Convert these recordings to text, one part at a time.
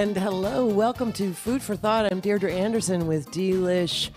And hello, welcome to Food for Thought. I'm Deirdre Anderson with Delish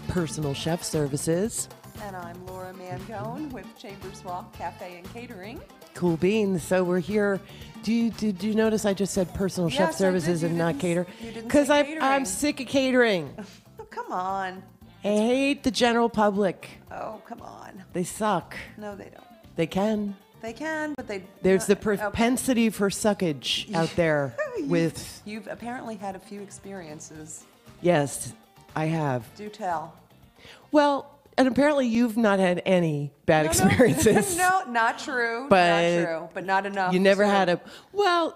Personal Chef Services. And I'm Laura Mangone with Chambers Walk Cafe and Catering. Cool beans. So we're here. Did you notice I just said personal chef services and not cater? Because I'm sick of catering. Oh, come on. I hate the general public. Oh, come on. They suck. No, they don't. They can. They can, but they... There's the propensity for suckage out there with... You've apparently had a few experiences. Yes, I have. Do tell. Well, and apparently you've not had any bad experiences. No, not true. But not true. But not enough. You never had a... Well,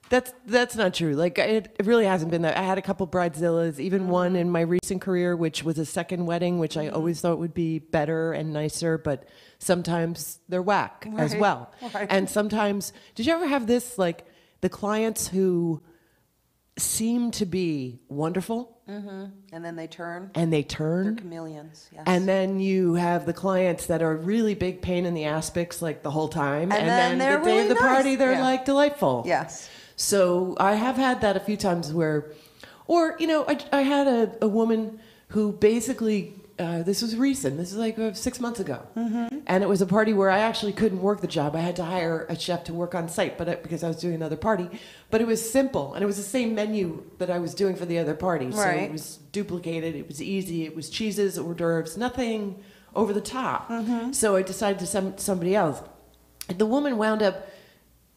that's not true. Like, it really hasn't been that. I had a couple bridezillas, even one in my recent career, which was a second wedding, which I always thought would be better and nicer, but sometimes they're whack as well. Right. And sometimes... Did you ever have this, like, the clients who seem to be wonderful... And then they turn. They're chameleons, yes. And then you have the clients that are really big pain in the aspics like the whole time. And then the they're day really of the party, they're nice. like delightful. Yes. So I have had that a few times where, or, you know, I had a woman who basically, this was recent, this is like 6 months ago. And it was a party where I actually couldn't work the job. I had to hire a chef to work on site because I was doing another party. But it was simple, and it was the same menu that I was doing for the other party. So it was duplicated, it was easy, it was cheeses, hors d'oeuvres, nothing over the top. So I decided to send somebody else. And the woman wound up,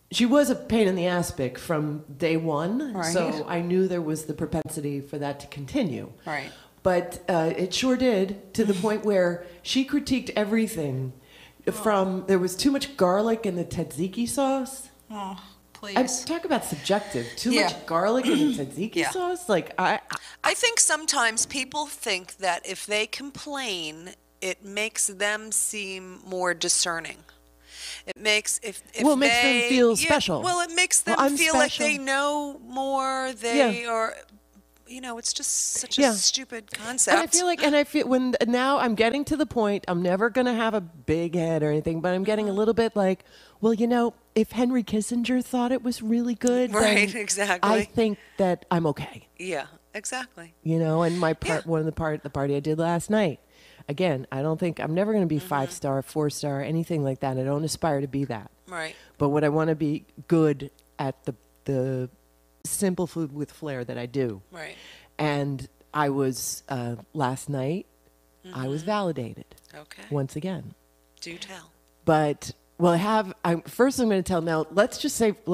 she was a pain in the aspic from day one. Right. So I knew there was the propensity for that to continue. Right. But it sure did, to the point where she critiqued everything from, there was too much garlic in the tzatziki sauce. Oh, please. Talk about subjective. Too much garlic in the tzatziki sauce? Like, I think sometimes people think that if they complain, it makes them seem more discerning. It makes makes them feel special. Well, it makes them feel special. like they know more. They are... You know, it's just such a stupid concept. And I feel when now I'm getting to the point, I'm never going to have a big head or anything, but I'm getting a little bit like, well, you know, if Henry Kissinger thought it was really good, right, then exactly. I think that I'm okay. Yeah, exactly. You know, and my part, one of the party I did last night, again, I don't think, I'm never going to be 5-star, 4-star, anything like that. I don't aspire to be that. Right. But what I want to be good at the simple food with flair that I do. Right. And I was, last night, I was validated. Okay. Once again. Do tell. But, well, first I'm going to tell, now, let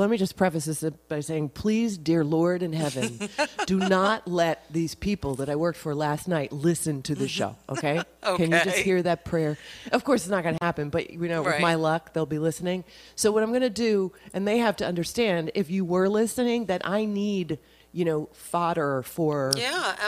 me just preface this by saying, please, dear Lord in heaven, do not let these people that I worked for last night listen to the show, okay? Okay. Can you just hear that prayer? Of course, it's not going to happen, but, you know, with my luck, they'll be listening. So what I'm going to do, and they have to understand, if you were listening, that I need... you know, fodder for,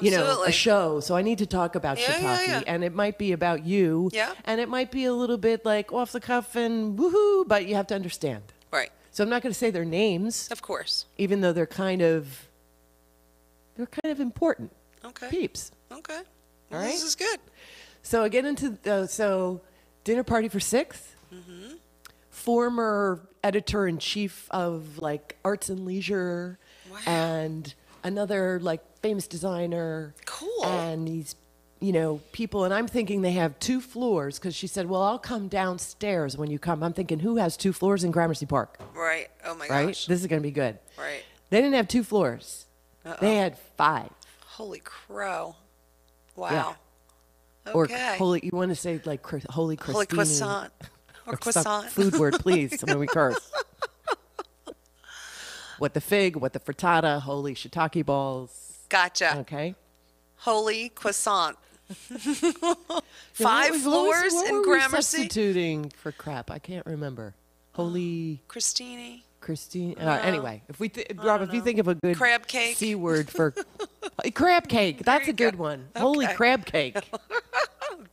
you know, a show. So I need to talk about shiitake. And it might be about you. Yeah. And it might be a little bit like off the cuff and woohoo, but you have to understand. Right. So I'm not going to say their names. Of course. Even though they're kind of important. Okay. Peeps. Okay. All right. This is good. So I get into, dinner party for 6. Former editor-in-chief of, like, Arts and Leisure. Wow. And another, like, famous designer. Cool. And these, you know, people. And I'm thinking they have 2 floors because she said, well, I'll come downstairs when you come. I'm thinking, who has 2 floors in Gramercy Park? Right. Oh, my Right? gosh. This is going to be good. Right. They didn't have 2 floors. They had 5. Holy crow. Wow. Yeah. Okay. Or holy, you want to say, like, holy Christine. Holy croissant. Or croissant. Food word, please, when we curse. What the fig, what the frittata, holy shiitake balls. Gotcha. Okay. Holy croissant. Now, 5 floors in Gramercy. Substituting for crap, I can't remember. Holy Christine. anyway, Rob, if you think of a good crab cake. C word for crab cake, that's a good one. Okay. Holy crab cake.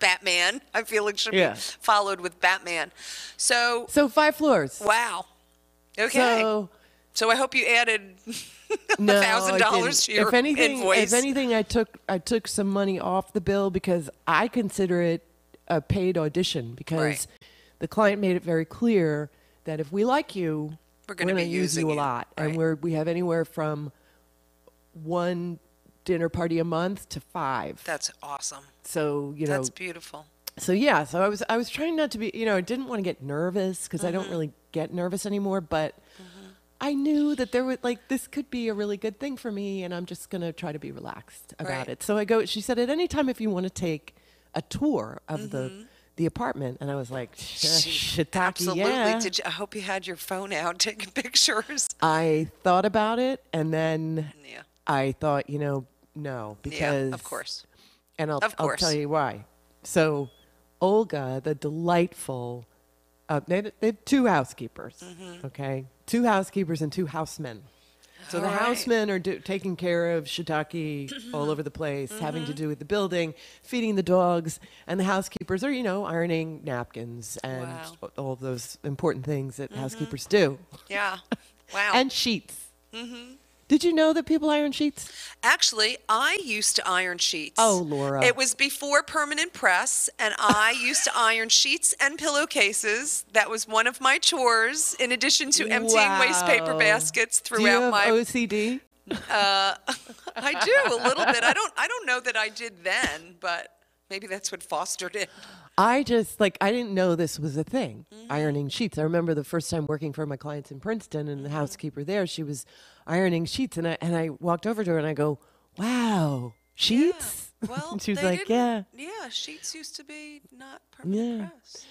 Batman. I feel it should be followed with Batman. So 5 floors. Wow. Okay. So I hope you added $1,000 to your invoice. If anything, I took some money off the bill because I consider it a paid audition because the client made it very clear that if we like you, We're going to be using you a you. lot. Right. And we have anywhere from 1 dinner party a month to 5. That's awesome. So, That's beautiful. So yeah, so I was trying not to be, I didn't want to get nervous because I don't really get nervous anymore, but I knew that there would this could be a really good thing for me, and I'm just going to try to be relaxed about it. So she said, at any time if you want to take a tour of the apartment, and I was like, shiitake, Absolutely. yeah. I hope you had your phone out taking pictures. I thought about it, and then Yeah. I thought, no, because Yeah, of course. and I'll course. tell you why. So Olga, the delightful, they have 2 housekeepers, okay? 2 housekeepers and 2 housemen. So the All right. housemen are taking care of shiitake all over the place, having to do with the building, feeding the dogs, and the housekeepers are, ironing napkins and Wow. all those important things that housekeepers do. Yeah. Wow. And sheets. Did you know that people iron sheets? Actually, I used to iron sheets. Oh, Laura. It was before permanent press, and I used to iron sheets and pillowcases. That was one of my chores, in addition to emptying waste paper Wow. baskets Do you throughout have my. OCD? I do a little bit. I don't know that I did then, but maybe that's what fostered it. I just I didn't know this was a thing, ironing sheets. I remember the first time working for my clients in Princeton, and the housekeeper there, she was ironing sheets, and I walked over to her and I go, "Wow, sheets?" Yeah. Well, and she was they like, "Yeah." didn't- Yeah, sheets used to be not permanent press.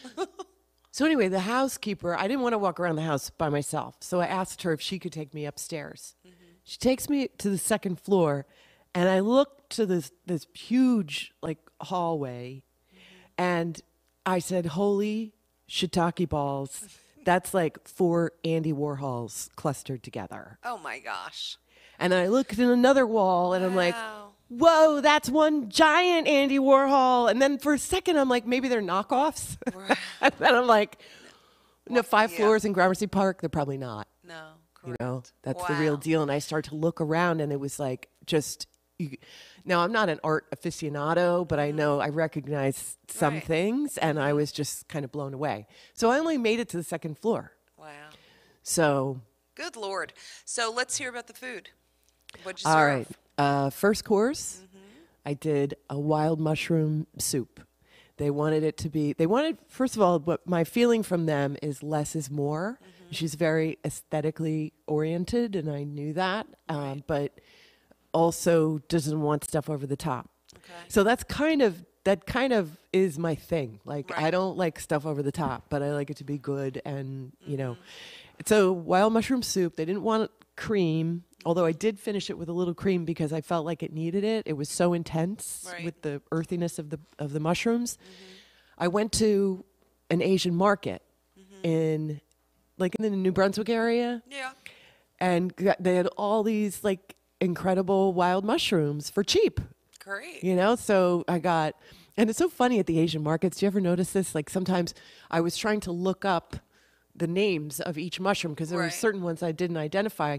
So anyway, the housekeeper, I didn't want to walk around the house by myself, so I asked her if she could take me upstairs. She takes me to the second floor, and I look to this huge hallway, and I said, "Holy shiitake balls." That's like 4 Andy Warhols clustered together. Oh my gosh. And I looked at another wall, and I'm like, Wow. whoa, that's one giant Andy Warhol. And then for a second, I'm like, maybe they're knockoffs. And then I'm like, no, 5 yeah. floors in Gramercy Park, they're probably not. No, correct. That's the real Wow. deal. And I start to look around, and it was like just. Now, I'm not an art aficionado, but I know I recognize some Right. things, and I was just kind of blown away. So I only made it to the second floor. Wow. So, Good Lord. So let's hear about the food. What'd you serve? all right. First course, I did a wild mushroom soup. First of all, what my feeling from them is less is more. She's very aesthetically oriented, and I knew that, but also doesn't want stuff over the top. Okay. So that kind of is my thing. I Right. don't like stuff over the top, but I like it to be good. And, so wild mushroom soup, they didn't want cream, although I did finish it with a little cream because I felt like it needed it. It was so intense Right. with the earthiness of the mushrooms. I went to an Asian market in the New Brunswick area, Yeah. and they had all these incredible wild mushrooms for cheap. Great. So I got, and it's so funny at the Asian markets. Do you ever notice this? Sometimes I was trying to look up the names of each mushroom because there were Right. certain ones I didn't identify,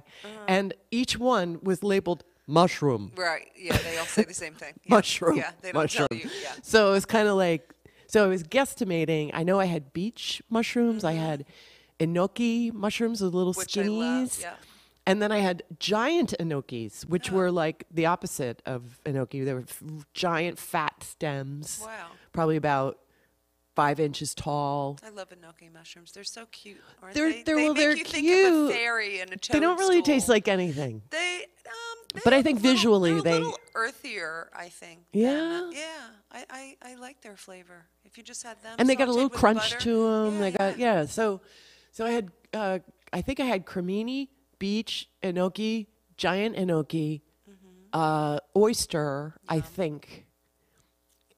and each one was labeled mushroom. Right. Yeah, they all say the same thing. Yeah. Mushroom. Yeah, they don't mushroom. tell you. Yeah. So it was kind of so I was guesstimating. I know I had beach mushrooms. I had enoki mushrooms with little Which I skinnies. love. Yeah. And then I had giant enokis, which were the opposite of enoki. They were giant fat stems, Wow. probably about 5 inches tall. I love enoki mushrooms. They're so cute, aren't They're- they? they're- They well, make they're you think of a cute. fairy and a They don't really taste toadstool. like anything. They But I think they're a visually little, they- they're a little earthier, I think. than, Yeah? yeah. I like their flavor. If you just had them, And they got a sautéed little with crunch butter. to them. Yeah, They got, yeah. So I had, I think I had cremini, beach, enoki, giant enoki, oyster, I think.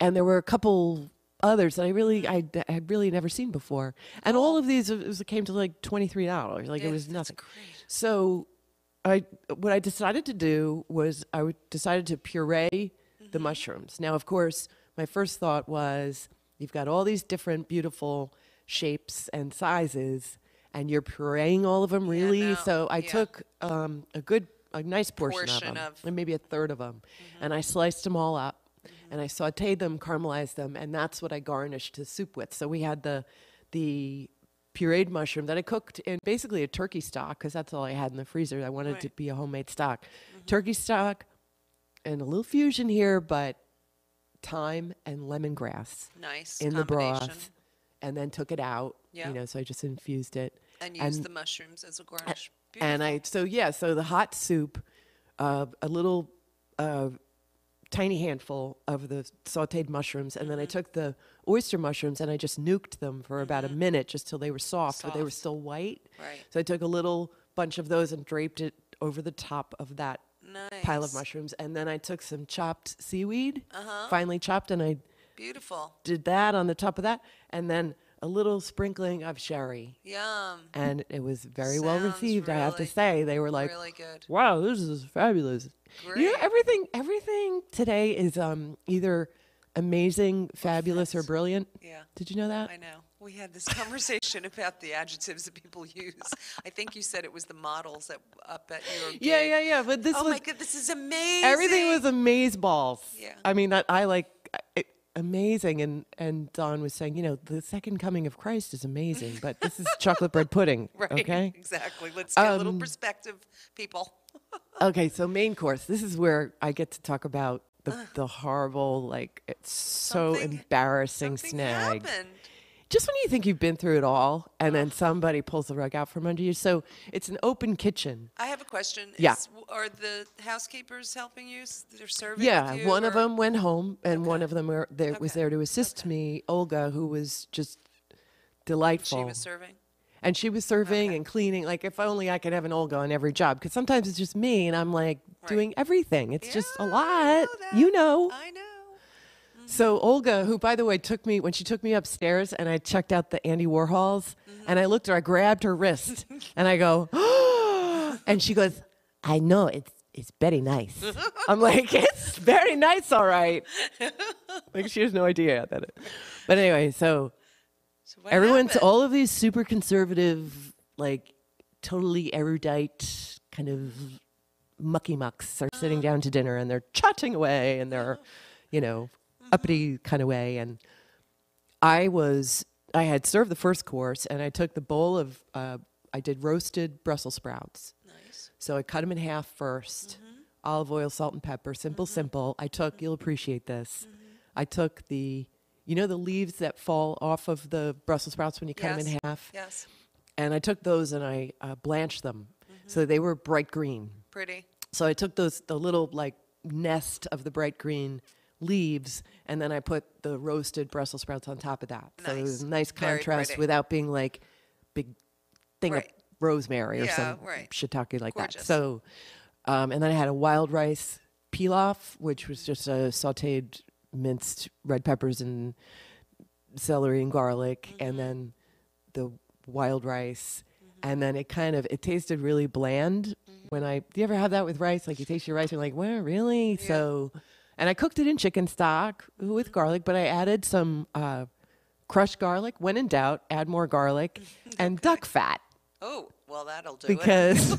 And there were a couple others that I had really never seen before. And all of these came to $23. It Yeah, was that's nothing. great. So what I decided to do was decided to puree the mushrooms. Now, of course, my first thought was you've got all these different beautiful shapes and sizes, and you're pureeing all of them really. no, So I yeah. took a nice portion of them, and maybe a third of them, and I sliced them all up, and I sautéed them, caramelized them, and that's what I garnished the soup with. So we had the pureed mushroom that I cooked in basically a turkey stock, because that's all I had in the freezer. I wanted it to be a homemade stock. Turkey stock and a little fusion here, but thyme and lemongrass Nice in the combination. broth, and then took it out. Yeah. You know, so I just infused it. And use the mushrooms as a garnish. And so the hot soup, a little tiny handful of the sautéed mushrooms, and then I took the oyster mushrums and I just nuked them for about a minute just till they were soft, but they were still white. Right. So I took a little bunch of those and draped it over the top of that pile of Nice. mushrooms, and then I took some chopped seaweed, finely chopped, and I Beautiful. did that on the top of that, and then a little sprinkling of sherry. Yum. And it was very well Sounds received, I have to really, say. They were like, really good. wow, this is fabulous. You know, Great. everything today is either amazing, fabulous, or brilliant. Yeah. Did you know that? I know. We had this conversation about the adjectives that people use. I think you said it was the models that up at your gig. Yeah. But this Oh was my God, this is amazing. everything was amaze balls. Yeah. I mean, I like it, amazing, and Dawn was saying, you know, the second coming of Christ is amazing, but this is chocolate bread pudding. Right. Okay. Exactly. Let's get a little perspective, people. Okay, so main course. This is where I get to talk about the horrible, like, it's so Something- embarrassing Something snag. happened. Just when you think you've been through it all, and then somebody pulls the rug out from under you. So it's an open kitchen. I have a question. Yeah. Are the housekeepers helping you? They're serving Yeah, with you, one of or- them went home, and one Okay. of them was Okay. there to assist me, Olga, who was just delightful. She was serving? And she was serving Okay. and cleaning. Like, if only I could have an Olga on every job, because sometimes it's just me, and I'm like Right. doing everything. It's just a Yeah, lot. I know that. You know. I know. So Olga, who, by the way, when she took me upstairs and I checked out the Andy Warhols, and I looked at her, I grabbed her wrist and I go, and she goes, I know, it's very nice. I'm like, it's very nice, all right. Like, she has no idea that it. But anyway, so So what everyone's, happened? all of these super conservative, like totally erudite kind of mucky mucks are sitting down to dinner, and they're chatting away, and they're, you know, uppity kind of way. And I had served the first course, and I took the bowl of, I did roasted Brussels sprouts. Nice. So I cut them in half 1st, olive oil, salt, and pepper, simple. I took, you'll appreciate this, I took the leaves that fall off of the Brussels sprouts when you cut them in Yes. half? Yes. And I took those and I blanched them. So they were bright green. Pretty. So I took the little like nest of the bright green leaves, and then I put the roasted Brussels sprouts on top of that. So it was a nice Very contrast pretty. without being like big thing Right. of rosemary or Yeah, some right. shiitake like that. Gorgeous. So, and then I had a wild rice pilaf, which was just a sautéed minced red peppers and celery and garlic, and then the wild rice. And then it tasted really bland do you ever have that with rice? Like, you taste your rice and you're like, well, really? Yeah. So, and I cooked it in chicken stock with garlic, but I added some crushed garlic. When in doubt, add more garlic and duck fat, Oh, well, that'll do it. because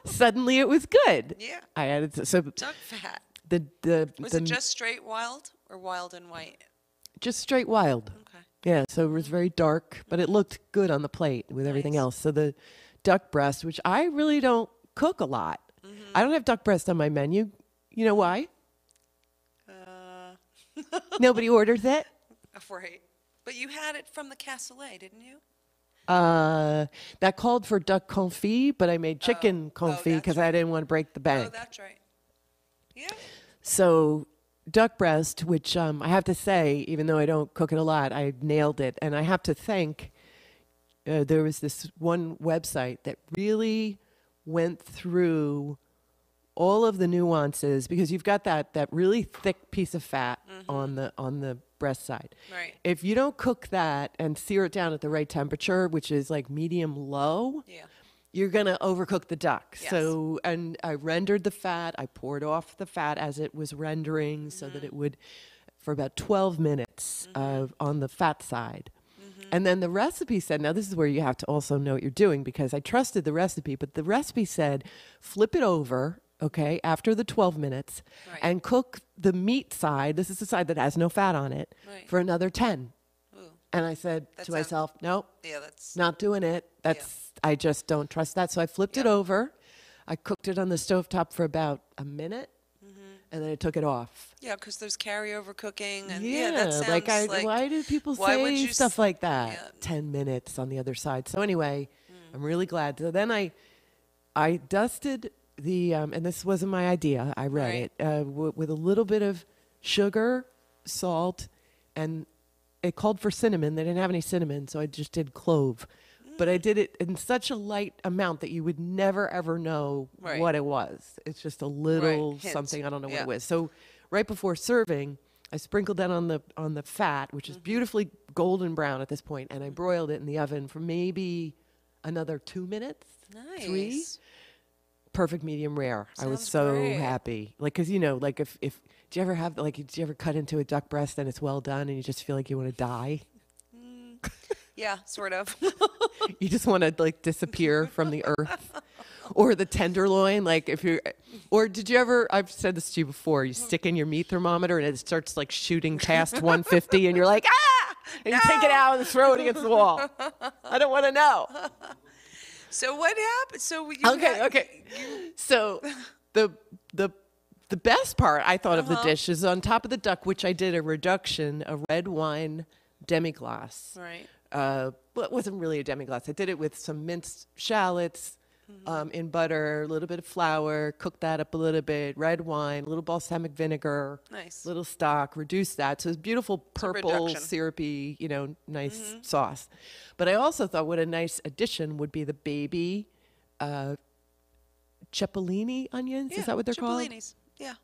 suddenly it was good. Yeah. I added, so Duck fat. Was it just straight wild or wild and white? just straight wild. Okay. Yeah, so it was very dark, but it looked good on the plate with everything Nice. else. So the duck breast, which I really don't cook a lot. I don't have duck breast on my menu. You know why? Nobody orders it. Right. But you had it from the cassoulet, didn't you? That called for duck confit, but I made chicken confit that's because I didn't want to break the bank. Oh, that's right. Yeah. So duck breast, which I have to say, even though I don't cook it a lot, I nailed it. And I have to thank, there was this one website that really went through all of the nuances, because you've got that really thick piece of fat on the breast side. Right. If you don't cook that and sear it down at the right temperature, which is like medium low, Yeah. you're going to overcook the duck. Yes. So, and I rendered the fat. I poured off the fat as it was rendering so that it would, for about 12 minutes on the fat side. And then the recipe said, now this is where you have to also know what you're doing, because I trusted the recipe, but the recipe said, flip it over, okay, after the 12 minutes, Right. and cook the meat side, this is the side that has no fat on it, Right. for another 10. Ooh. And I said to myself, nope, that's not doing it. I just don't trust that. So I flipped it over. I cooked it on the stovetop for about a minute, and then I took it off. Yeah, because there's carryover cooking. And that sounds why do people say stuff like that? Yeah. 10 minutes on the other side. So anyway, I'm really glad. So then I dusted the, and this wasn't my idea, I read it, with a little bit of sugar, salt, and it called for cinnamon. They didn't have any cinnamon, so I just did clove. But I did it in such a light amount that you would never, ever know what it was. It's just a little something. I don't know what it was. So right before serving, I sprinkled that on the fat, which is beautifully golden brown at this point, and I broiled it in the oven for maybe another 2 minutes. Nice. 3. Perfect medium rare. Sounds I was so great. happy. Like, cause like if do you ever have did you ever cut into a duck breast and it's well done and you just feel like you want to die? Yeah, sort of. You just want to like disappear from the earth. Or the tenderloin, or did you ever, I've said this to you before, you stick in your meat thermometer and it starts like shooting past 150 and you're like, ah! And you take it out and throw it against the wall. I don't want to know. So what happened? So Okay. So the best part I thought of the dish is on top of the duck, which I did a reduction, a red wine demi-glace. Right. But it wasn't really a demi-glace. I did it with some minced shallots in butter, a little bit of flour, cooked that up a little bit, red wine, a little balsamic vinegar, nice, little stock, reduced that. So it's beautiful purple, syrupy, nice sauce. But I also thought what a nice addition would be the baby cipollini onions. Is that what they're called? Cipollinis. Yeah.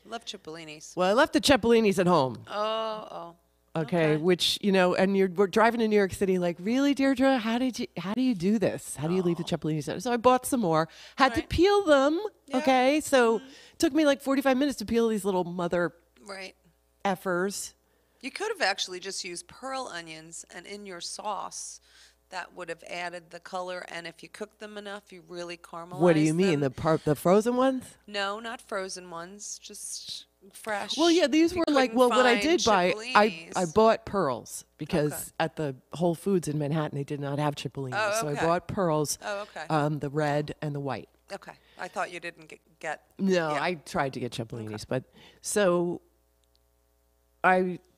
Love cipollinis. Well, I left the cipolinis at home. Oh. Okay, which, and we're driving to New York City like, really, Deirdre, how do you do this? How do you leave the cipolinis? So I bought some more, had to peel them, okay? So it took me like 45 minutes to peel these little mother effers. You could have actually just used pearl onions, and in your sauce, that would have added the color, and if you cook them enough, you really caramelize What do you mean, them. the frozen ones? No, not frozen ones, just fresh. Well, yeah, these were like, what I did buy, I bought pearls because at the Whole Foods in Manhattan, they did not have cipollinis. Oh, okay. So I bought pearls, okay. The red and the white. Okay. I thought you didn't get. No, yeah. I tried to get cipolinis, but so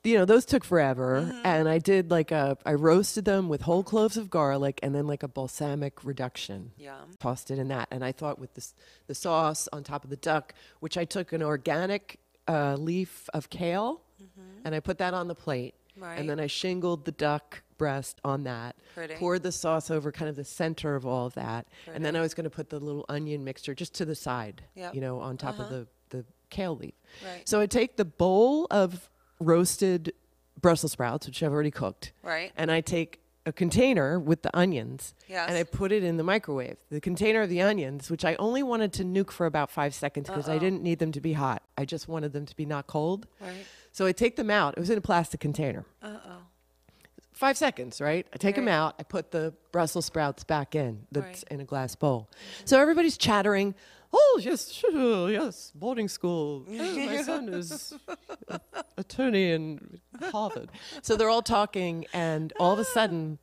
those took forever, and I did I roasted them with whole cloves of garlic and then like a balsamic reduction. Yeah. Tossed it in that, and I thought with the sauce on top of the duck, which I took an organic leaf of kale, and I put that on the plate, and then I shingled the duck breast on that, poured the sauce over kind of the center of all of that, and then I was going to put the little onion mixture just to the side, on top of the kale leaf. Right. So I take the bowl of roasted Brussels sprouts, which I've already cooked, and I take a container with the onions, and I put it in the microwave. The container of the onions, which I only wanted to nuke for about 5 seconds because I didn't need them to be hot. I just wanted them to be not cold. Right. So I take them out. It was in a plastic container. 5 seconds, right? I take them out. I put the Brussels sprouts back in. That's in a glass bowl. So everybody's chattering. Oh, yes, boarding school. Oh, my son is attorney in Harvard. So they're all talking, and all of a sudden,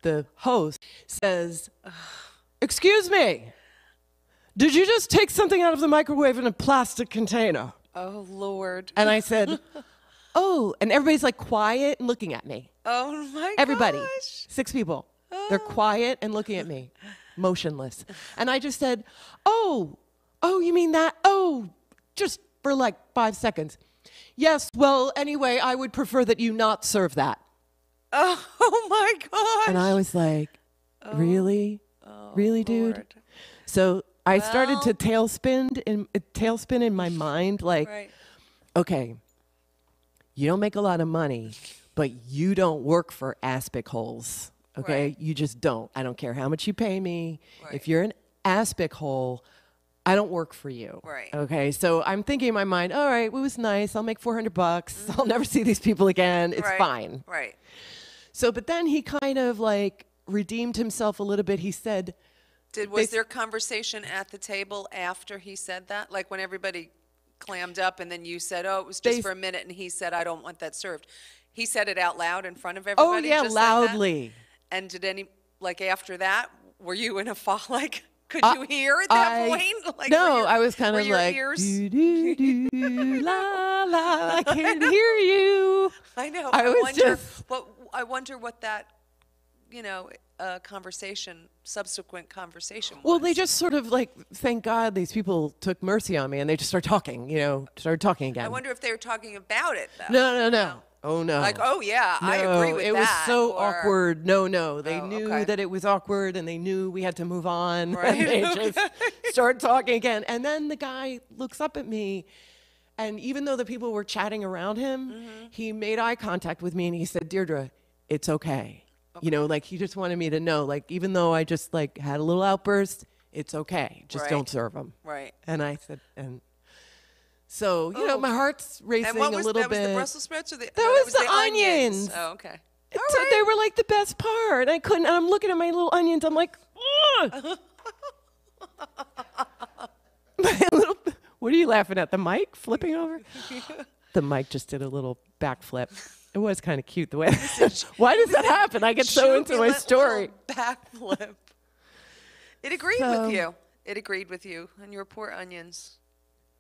the host says, "Excuse me, did you just take something out of the microwave in a plastic container?" Oh, Lord. And I said, "Oh," and everybody's like quiet and looking at me. Oh, my Everybody, gosh. 6 people. They're quiet and looking at me, motionless. And I just said, oh, you mean that? Oh, just for like 5 seconds. Yes, well, anyway, I would prefer that you not serve that. Oh my gosh. And I was like, really? Really, dude? Lord. So I started to tailspin in my mind, like, okay, you don't make a lot of money, but you don't work for aspic holes, okay? You just don't. I don't care how much you pay me. If you're an aspic hole, I don't work for you. Okay. So I'm thinking in my mind, all right, it was nice. I'll make $400. I'll never see these people again. It's fine. Right. So, but then he kind of like redeemed himself a little bit. He said, Was there conversation at the table after he said that? Like when everybody clammed up and then you said, oh, it was just for a minute, and he said, I don't want that served. He said it out loud in front of Oh everybody. yeah, just like that? loudly. And did any after that? Were you in a fall? Could you hear at that point? No, I was kind of like, ears... do, do, do, la, la, I can't hear you. I know. I wonder what that, subsequent conversation was. Well, they just sort of thank God these people took mercy on me, and they just started talking, started talking again. I wonder if they were talking about it, though. No. Oh, no. Oh, yeah, I agree with that. It was so awkward. No. They knew okay. that it was awkward, and they knew we had to move on. Right. And they just started talking again. And then the guy looks up at me, and even though the people were chatting around him, he made eye contact with me, and he said, Deirdre, it's okay. He just wanted me to know, even though I just, had a little outburst, it's okay. Just don't serve them. Right. And I said, so, my heart's racing a little bit. That was the Brussels sprouts or that was the onions. Oh, okay. They were the best part. And I'm looking at my little onions. I'm like, ugh. What are you laughing at? The mic flipping over? The mic just did a little backflip. It was kind of cute the way. Why does that happen? I get so into my story. Backflip. It agreed with you. It agreed with you and your poor onions.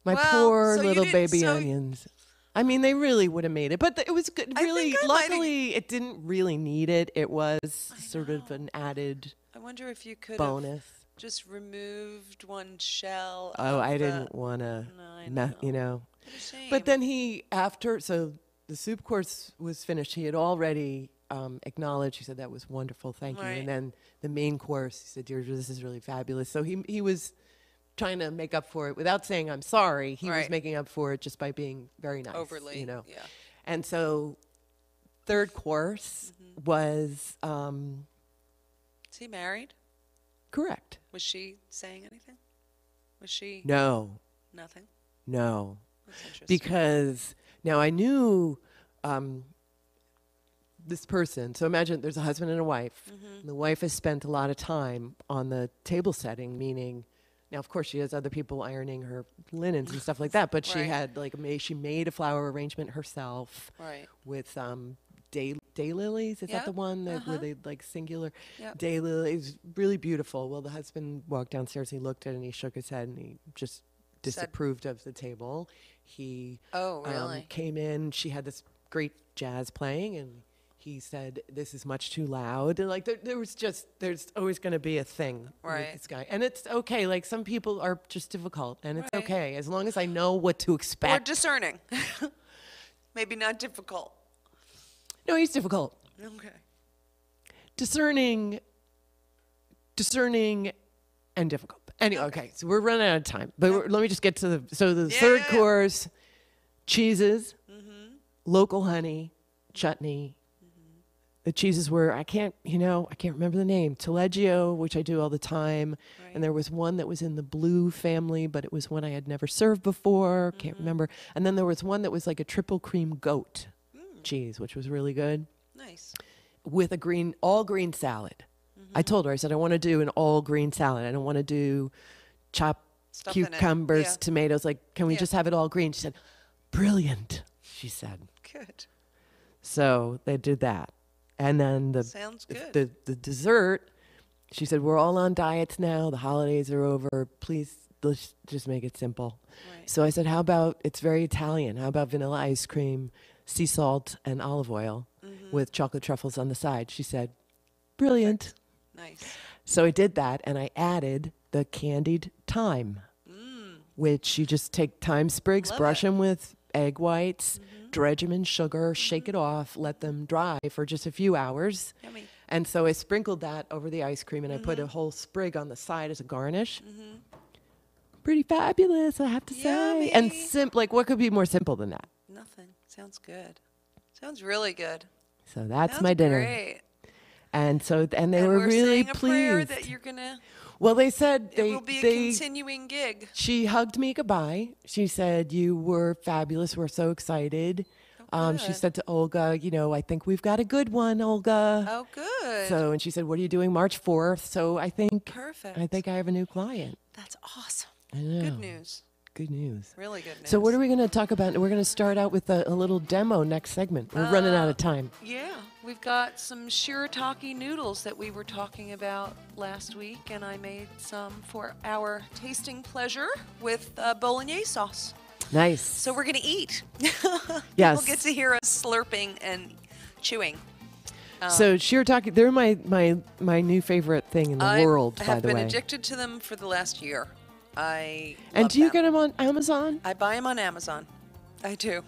My poor little baby onions. I mean, they really would have made it, but it was good. Really, luckily, it didn't really need it. It was sort of an added I wonder if you could bonus. Have just removed one shell. Oh, I didn't want to, What a shame. But then so the soup course was finished. He had already acknowledged. He said, that was wonderful, thank you. And then the main course, he said, Deirdre, this is really fabulous. So he was trying to make up for it without saying I'm sorry. He was making up for it just by being very nice. Overly, yeah. And so third course was... Is he married? Correct. Was she saying anything? Was she... No. Nothing? No. That's interesting. Because now I knew this person. So imagine there's a husband and a wife. And the wife has spent a lot of time on the table setting, meaning... Now, of course, she has other people ironing her linens and stuff like that, but she had she made a flower arrangement herself with daylilies. Is that the one where they singular? Yep. Daylilies, really beautiful. Well, the husband walked downstairs, he looked at it and he shook his head and he just disapproved of the table. He came in, she had this great jazz playing and he said, this is much too loud. And there's always going to be a thing with this guy. And it's okay. Some people are just difficult and it's okay. As long as I know what to expect. Or discerning. Maybe not difficult. No, he's difficult. Okay. Discerning and difficult. Anyway, okay. So we're running out of time. But let me just get to the third course, cheeses, local honey, chutney. The cheeses were, I can't remember the name. Taleggio, which I do all the time. And there was one that was in the blue family, but it was one I had never served before. Can't remember. And then there was one that was like a triple cream goat cheese, which was really good. Nice. With a all green salad. I told her, I said, I want to do an all green salad. I don't want to do chopped cucumbers, tomatoes. Can we just have it all green? She said, brilliant, she said. Good. So they did that. And then sounds good. The dessert, she said, we're all on diets now. The holidays are over. Please, let's just make it simple. Right. So I said, how about, it's very Italian. How about vanilla ice cream, sea salt, and olive oil with chocolate truffles on the side? She said, brilliant. Nice. So I did that, and I added the candied thyme, which you just take thyme sprigs, brush them with egg whites, dredge them in sugar, shake it off, let them dry for just a few hours. Yummy. And so I sprinkled that over the ice cream, and I put a whole sprig on the side as a garnish. Pretty fabulous, I have to say. And what could be more simple than that? Nothing. Sounds good. Sounds really good. So that's my dinner. Great. And they were really pleased. Prayer that you're gonna. Well, they said it will be a continuing gig. She hugged me goodbye. She said, you were fabulous. We're so excited. She said to Olga, I think we've got a good one, Olga. Oh, good. So, and she said, what are you doing March 4th? So I think, perfect. I think I have a new client. That's awesome. I know. Good news. good news. Really good news. So what are we going to talk about? We're going to start out with a little demo next segment. We're running out of time. Yeah, we've got some shirataki noodles that we were talking about last week, and I made some for our tasting pleasure with bolognese sauce. Nice. So we're going to eat. Yes. People get to hear us slurping and chewing. So shirataki, they're my new favorite thing in the world, by the way. I have been addicted to them for the last year. And do you get them on Amazon? I buy them on Amazon. I do.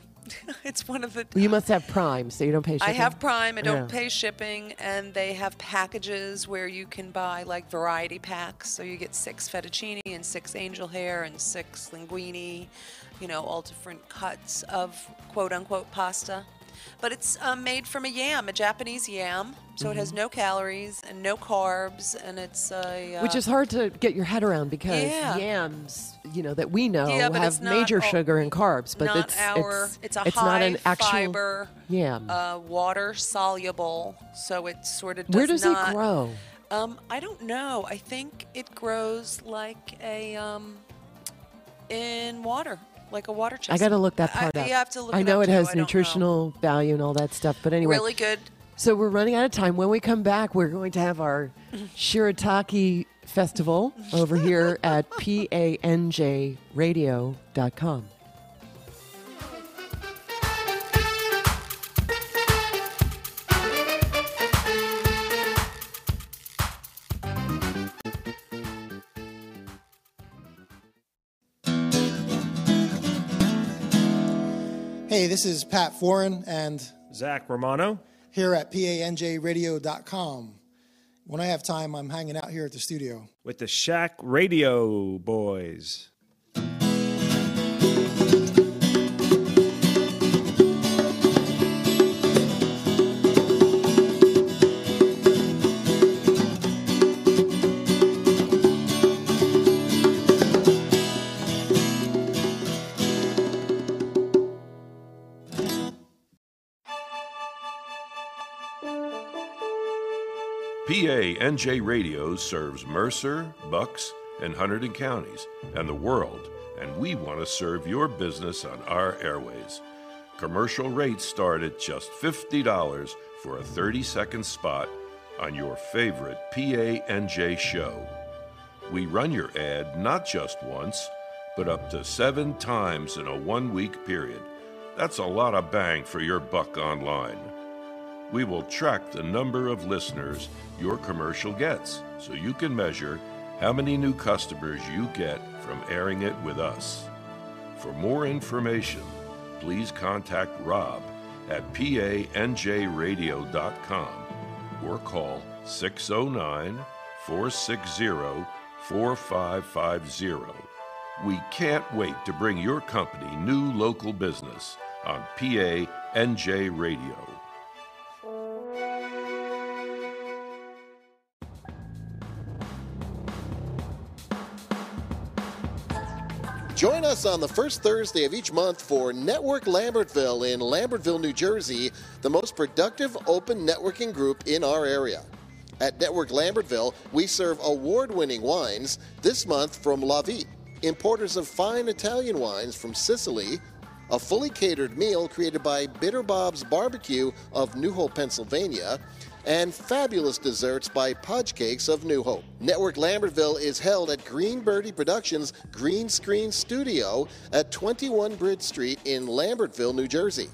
It's one of the... You must have Prime, so you don't pay shipping. I have Prime. I don't pay shipping. And they have packages where you can buy like variety packs. So you get 6 fettuccine and 6 angel hair and 6 linguine, all different cuts of quote-unquote pasta. But it's made from a yam, a Japanese yam, so it has no calories and no carbs, and it's which is hard to get your head around because yams, that we know have major sugar and carbs, but it's a not an actual fiber yam. Water soluble, so it sort of does Where does it grow? I don't know. I think it grows like in water. Like a water chestnut. I got to look that part up. You have to look I it know up it has too. nutritional value and all that stuff, but anyway. Really good. So we're running out of time. When we come back, we're going to have our shirataki festival over here at panjradio.com. Hey, this is Pat Foran and Zach Romano here at panjradio.com. When I have time, I'm hanging out here at the studio with the Shack Radio Boys. PANJ Radio serves Mercer, Bucks, and Hunterdon counties and the world, and we want to serve your business on our airways. Commercial rates start at just $50 for a 30-second spot on your favorite PANJ show. We run your ad not just once, but up to 7 times in a 1-week period. That's a lot of bang for your buck online. We will track the number of listeners your commercial gets, so you can measure how many new customers you get from airing it with us. For more information, please contact Rob at panjradio.com or call 609-460-4550. We can't wait to bring your company new local business on PANJ Radio. Join us on the first Thursday of each month for Network Lambertville in Lambertville, New Jersey, the most productive open networking group in our area. At Network Lambertville, we serve award-winning wines, this month from La Vite, importers of fine Italian wines from Sicily, a fully catered meal created by Bitter Bob's Barbecue of New Hope, Pennsylvania, and fabulous desserts by Pudge Cakes of New Hope. Network Lambertville is held at Green Birdie Productions Green Screen Studio at 21 Bridge Street in Lambertville, New Jersey.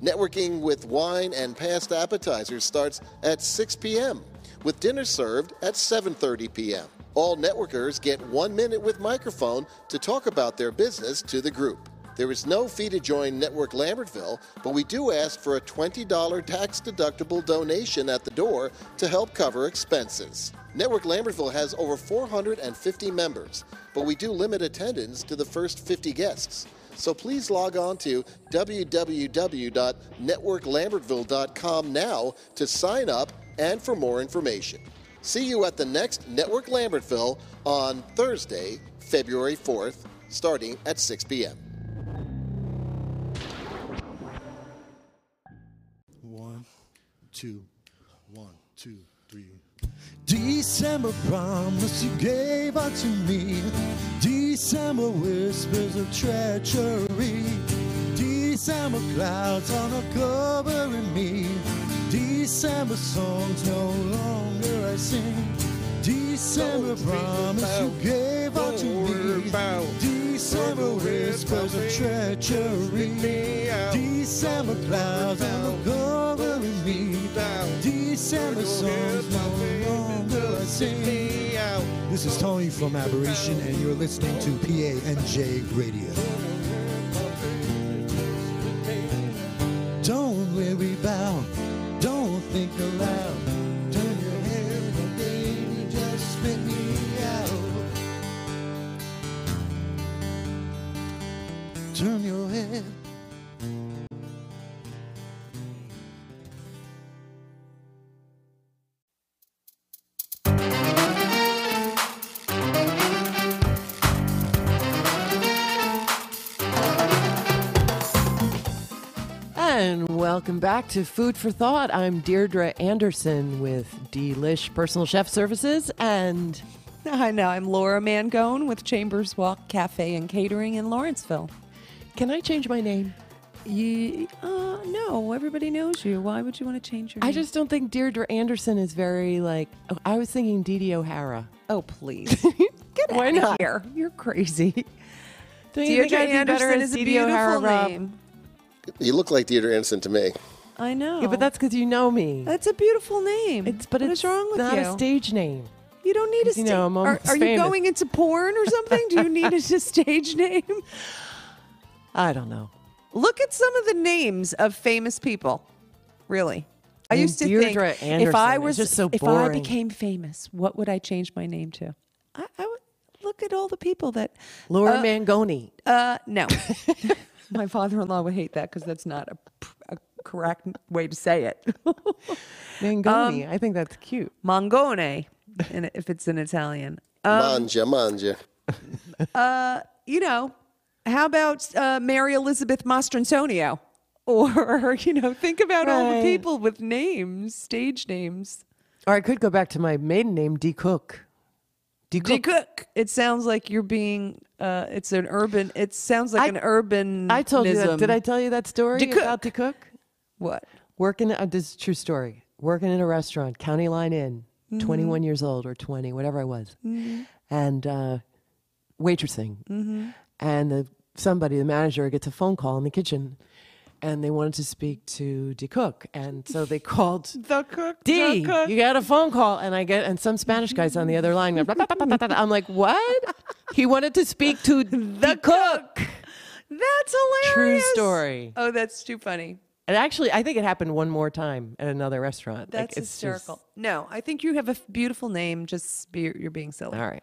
Networking with wine and past appetizers starts at 6 p.m., with dinner served at 7:30 p.m. All networkers get 1 minute with microphone to talk about their business to the group. There is no fee to join Network Lambertville, but we do ask for a $20 tax-deductible donation at the door to help cover expenses. Network Lambertville has over 450 members, but we do limit attendance to the first 50 guests. So please log on to www.networklambertville.com now to sign up and for more information. See you at the next Network Lambertville on Thursday, February 4th, starting at 6 p.m. 1, 2, 1, 2, 3. December promise you gave unto me. December whispers of treachery. December clouds on a covering me. December songs no longer I sing. December promise you gave unto me. December whispers of treachery. December clouds on a covering me. December songs no longer I sing. This is Tony from Aberration, and you're listening to PANJ Radio. Don't weary bow, don't think aloud. Turn your head, baby, just spit me out. Turn your head. And welcome back to Food for Thought. I'm Deirdre Anderson with Delish Personal Chef Services, and I know. I'm Laura Mangone with Chambers Walk Cafe and Catering in Lawrenceville. can I change my name? No, everybody knows you. Why would you want to change your name? I just don't think Deirdre Anderson is very I was thinking Dee O'Hara. Oh, please. Get Why out not? of here. You're crazy. Deirdre Anderson is a beautiful name. You look like Deirdre Anderson to me. I know. Yeah, but that's because you know me. That's a beautiful name. What is wrong with not you? a stage name. You don't need a stage You know, I'm almost Are you famous. going into porn or something? Do you need a stage name? I don't know. Look at some of the names of famous people. Really. I And used to Deirdre think Anderson if I is was just so if I boring. became famous, what would I change my name to? I would look at all the people that Laura Mangone. no. My father-in-law would hate that because that's not a correct way to say it. Mangone. I think that's cute. Mangone, if it's in Italian. Manja. You know, how about Mary Elizabeth Mastrantonio? Or, think about all the Right. people with names, stage names. Or I could go back to my maiden name, D. Cook. D. Cook. It sounds like you're being, it sounds like an urban. I told you that. Did I tell you that story D. Cook. about D. Cook? What? This is a true story. Working in a restaurant, County Line Inn, 21 years old or 20, whatever I was. And waitressing. And the manager gets a phone call in the kitchen, and they wanted to speak to D. Cook. And so they called The cook. D, you got a phone call. And some Spanish guy's on the other line. I'm like, what? He wanted to speak to the cook. That's hilarious. True story. Oh, that's too funny. And actually, I think it happened one more time at another restaurant. That's it's hysterical. just- No, I think you have a beautiful name. You're being silly. all right.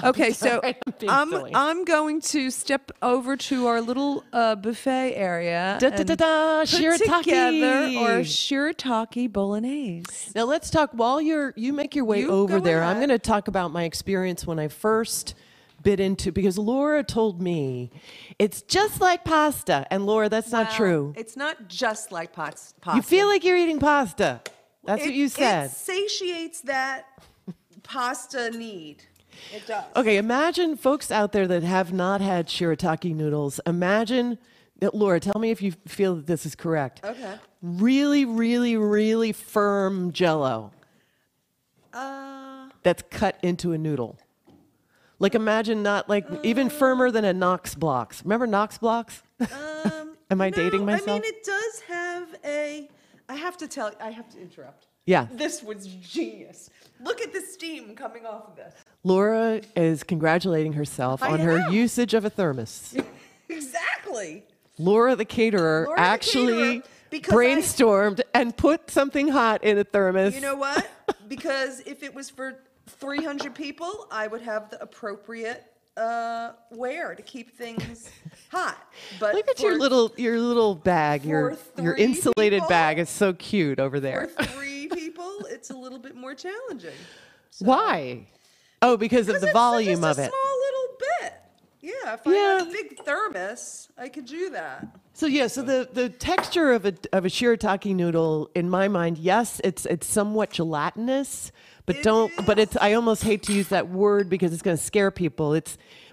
Okay, so I'm being silly. I'm going to step over to our little buffet area and put Shirataki. together our shirataki bolognese. Now let's talk while you make your way You over go there. I'm ahead. going to talk about my experience when I first bit into, because Laura told me it's just like pasta, and Laura, that's not true. It's not just like pasta. You feel like you're eating pasta. That's what you said. It satiates that pasta need. It does. Okay, imagine folks out there that have not had shirataki noodles. Imagine that, Laura, tell me if you feel that this is correct. Okay. Really, really, really firm Jell-O that's cut into a noodle. Like imagine not even firmer than a Knox Blocks. Remember Knox Blocks? Am I dating myself? I mean, it does have I have to interrupt. Yeah. This was genius. Look at the steam coming off of this. Laura is congratulating herself on her am. usage of a thermos. Exactly. Laura the caterer Laura the actually caterer, because brainstormed and put something hot in a thermos. You know what? Because if it was for 300 people, I would have the appropriate wear to keep things hot. But Look at your little bag. Your three insulated people? bag is so cute over for there. 3 people, it's a little bit more challenging. So- Why? Oh, because of the it's volume just of a it. small little bit. Yeah, if I had a big thermos, I could do that. So so the texture of a shirataki noodle, in my mind, yes, it's somewhat gelatinous, but I almost hate to use that word because it's going to scare people.